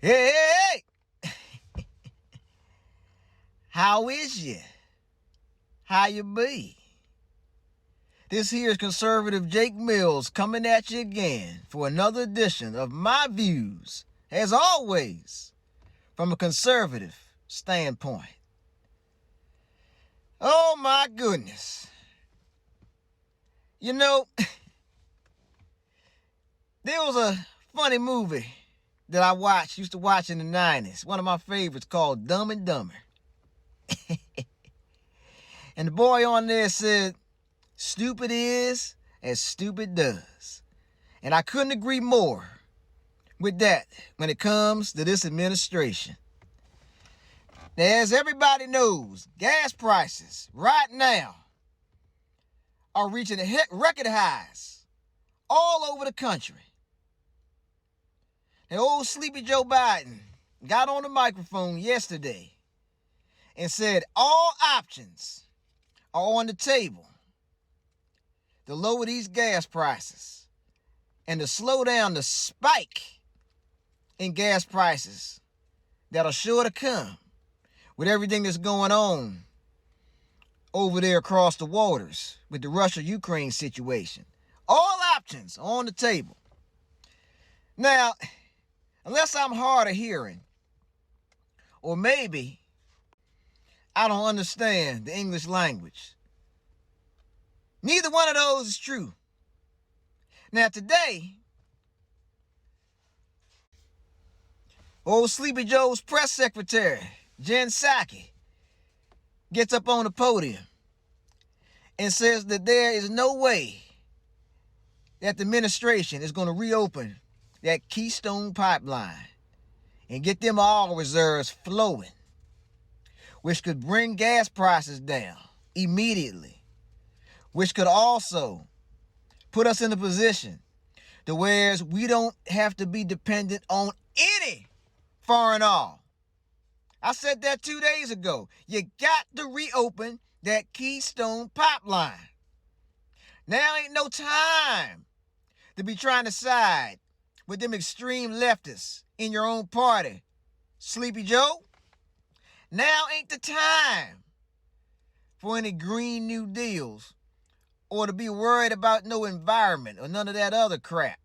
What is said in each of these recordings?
Hey, hey, hey! How is you? How you be? This here is conservative Jake Mills coming at you again for another edition of my views, as always, from a conservative standpoint. Oh my goodness. You know, there was a funny movie that I used to watch in the 90s, one of my favorites called Dumb and Dumber. And the boy on there said, stupid is as stupid does. And I couldn't agree more with that when it comes to this administration. As everybody knows, gas prices right now are reaching record highs all over the country. And old sleepy Joe Biden got on the microphone yesterday and said all options are on the table to lower these gas prices and to slow down the spike in gas prices that'll sure to come with everything that's going on over there across the waters with the Russia-Ukraine situation. All options are on the table. Now, unless I'm hard of hearing, or maybe I don't understand the English language, neither one of those is true. Now today, old Sleepy Joe's press secretary, Jen Psaki, gets up on the podium and says that there is no way that the administration is going to reopen that Keystone Pipeline and get them oil reserves flowing, which could bring gas prices down immediately, which could also put us in a position to where we don't have to be dependent on any foreign oil. I said that 2 days ago. You got to reopen that Keystone Pipeline. Now ain't no time to be trying to side with them extreme leftists in your own party, Sleepy Joe. Now ain't the time for any Green New Deals or to be worried about no environment or none of that other crap.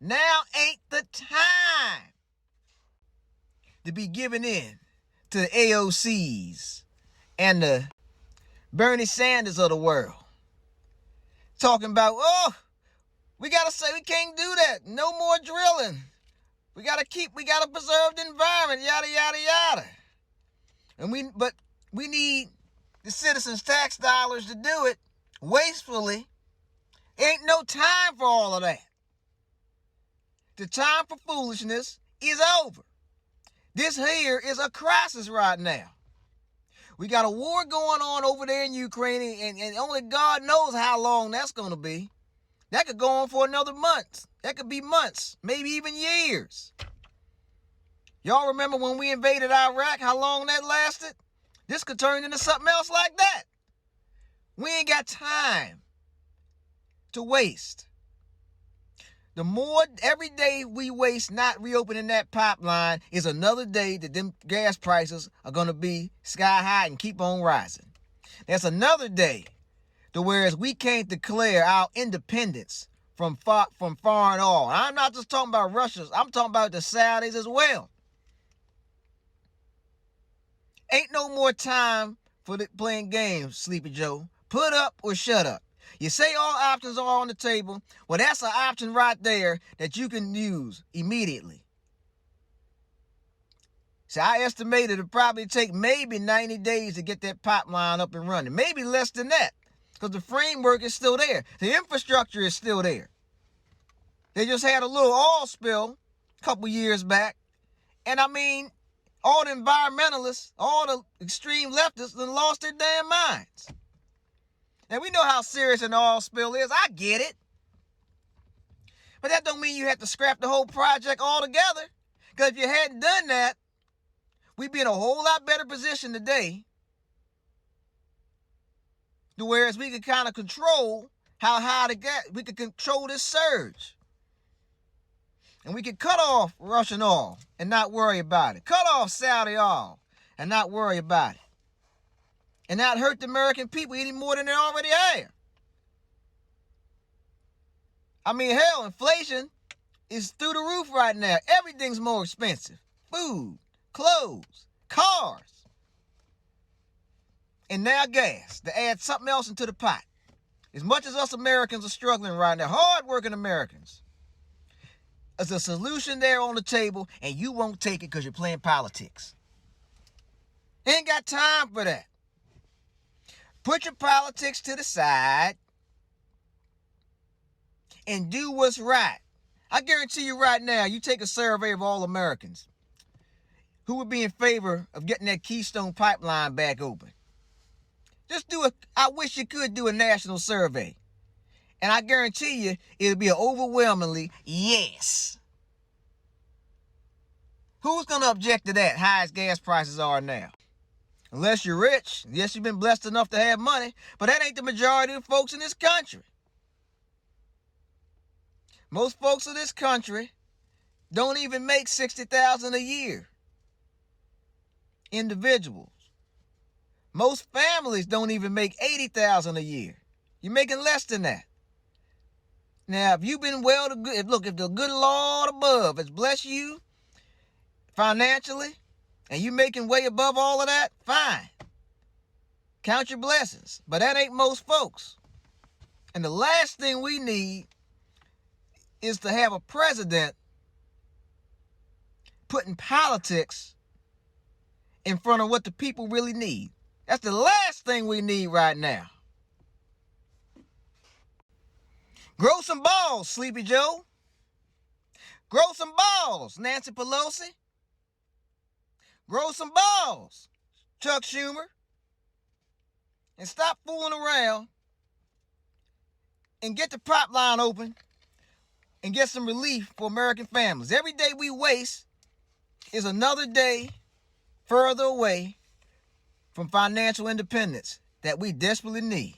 Now ain't the time to be giving in to the AOCs and the Bernie Sanders of the world. Talking about, we gotta say we can't do that. No more drilling. We gotta preserve the environment, yada, yada, yada. But we need the citizens' tax dollars to do it wastefully. Ain't no time for all of that. The time for foolishness is over. This here is a crisis right now. We got a war going on over there in Ukraine, and only God knows how long that's going to be. That could go on for another month. That could be months, maybe even years. Y'all remember when we invaded Iraq, how long that lasted? This could turn into something else like that. We ain't got time to waste. The more every day we waste not reopening that pipeline is another day that them gas prices are going to be sky high and keep on rising. That's another day to whereas we can't declare our independence from foreign oil. I'm not just talking about Russia. I'm talking about the Saudis as well. Ain't no more time for playing games, Sleepy Joe. Put up or shut up. You say all options are on the table. Well, that's an option right there that you can use immediately. So I estimated it'll probably take maybe 90 days to get that pipeline up and running. Maybe less than that, because the framework is still there. The infrastructure is still there. They just had a little oil spill a couple years back. And I mean, all the environmentalists, all the extreme leftists done lost their damn minds. Now, we know how serious an oil spill is. I get it. But that don't mean you have to scrap the whole project altogether. Because if you hadn't done that, we'd be in a whole lot better position today. To whereas we could kind of control how high we could control this surge. And we can cut off Russian oil and not worry about it. Cut off Saudi oil and not worry about it. And not hurt the American people any more than they already have. I mean, hell, inflation is through the roof right now. Everything's more expensive. Food, clothes, cars. And now gas to add something else into the pot. As much as us Americans are struggling right now, hard-working Americans, there's a solution there on the table, and you won't take it because you're playing politics. Ain't got time for that. Put your politics to the side and do what's right. I guarantee you right now, you take a survey of all Americans who would be in favor of getting that Keystone Pipeline back open. Just I wish you could do a national survey. And I guarantee you, it'll be an overwhelmingly yes. Who's going to object to that, high as gas prices are now? Unless you're rich. Yes, you've been blessed enough to have money, but that ain't the majority of folks in this country. Most folks in this country don't even make $60,000 a year. Individuals. Most families don't even make $80,000 a year. You're making less than that. Now, if you've been well to good, if the good Lord above has blessed you financially, and you making way above all of that, fine. Count your blessings. But that ain't most folks. And the last thing we need is to have a president putting politics in front of what the people really need. That's the last thing we need right now. Grow some balls, Sleepy Joe. Grow some balls, Nancy Pelosi. Grow some balls, Chuck Schumer. And stop fooling around and get the pipeline open and get some relief for American families. Every day we waste is another day further away from financial independence that we desperately need.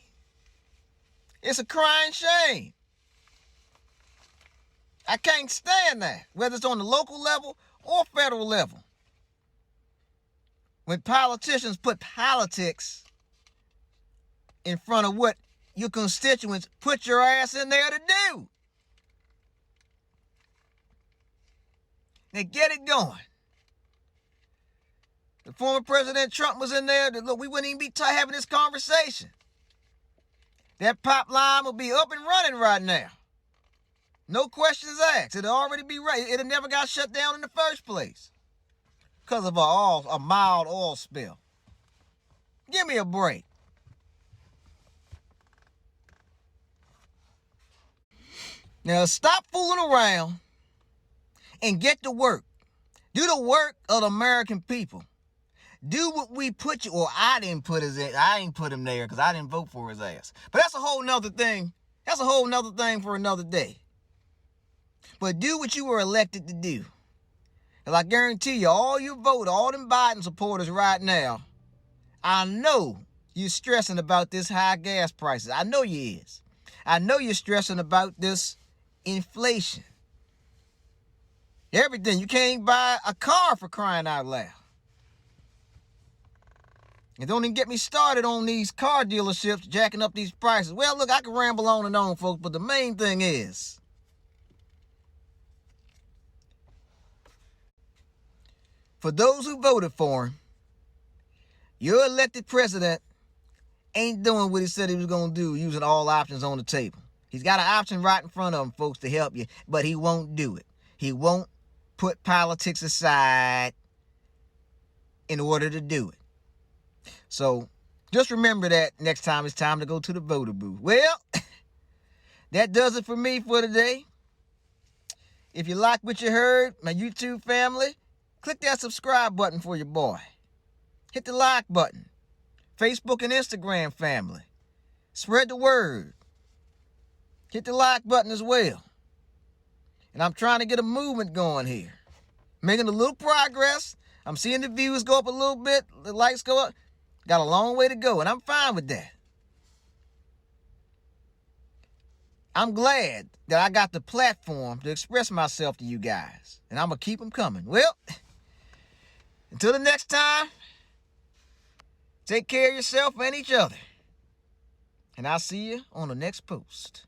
It's a crying shame. I can't stand that, whether it's on the local level or federal level. When politicians put politics in front of what your constituents put your ass in there to do. Now get it going. The former President Trump was in there. Look, we wouldn't even be having this conversation. That pipeline will be up and running right now. No questions asked. It'll already be right. It'll never got shut down in the first place because of a mild oil spill. Give me a break. Now stop fooling around and get to work. Do the work of the American people. Do what we put you, or I didn't put him there because I didn't vote for his ass. But that's a whole nother thing. That's a whole nother thing for another day. But do what you were elected to do. And I guarantee you, all you all them Biden supporters right now, I know you're stressing about this high gas prices. I know you is. I know you're stressing about this inflation. Everything. You can't even buy a car for crying out loud. And don't even get me started on these car dealerships jacking up these prices. Well, look, I can ramble on and on, folks, but the main thing is, for those who voted for him, your elected president ain't doing what he said he was going to do, using all options on the table. He's got an option right in front of him, folks, to help you, but he won't do it. He won't put politics aside in order to do it. So just remember that next time it's time to go to the voter booth. Well, that does it for me for today. If you like what you heard, my YouTube family, click that subscribe button for your boy. Hit the like button. Facebook and Instagram family. Spread the word. Hit the like button as well. And I'm trying to get a movement going here. Making a little progress. I'm seeing the views go up a little bit. The likes go up. Got a long way to go, and I'm fine with that. I'm glad that I got the platform to express myself to you guys. And I'm going to keep them coming. Well, until the next time, take care of yourself and each other. And I'll see you on the next post.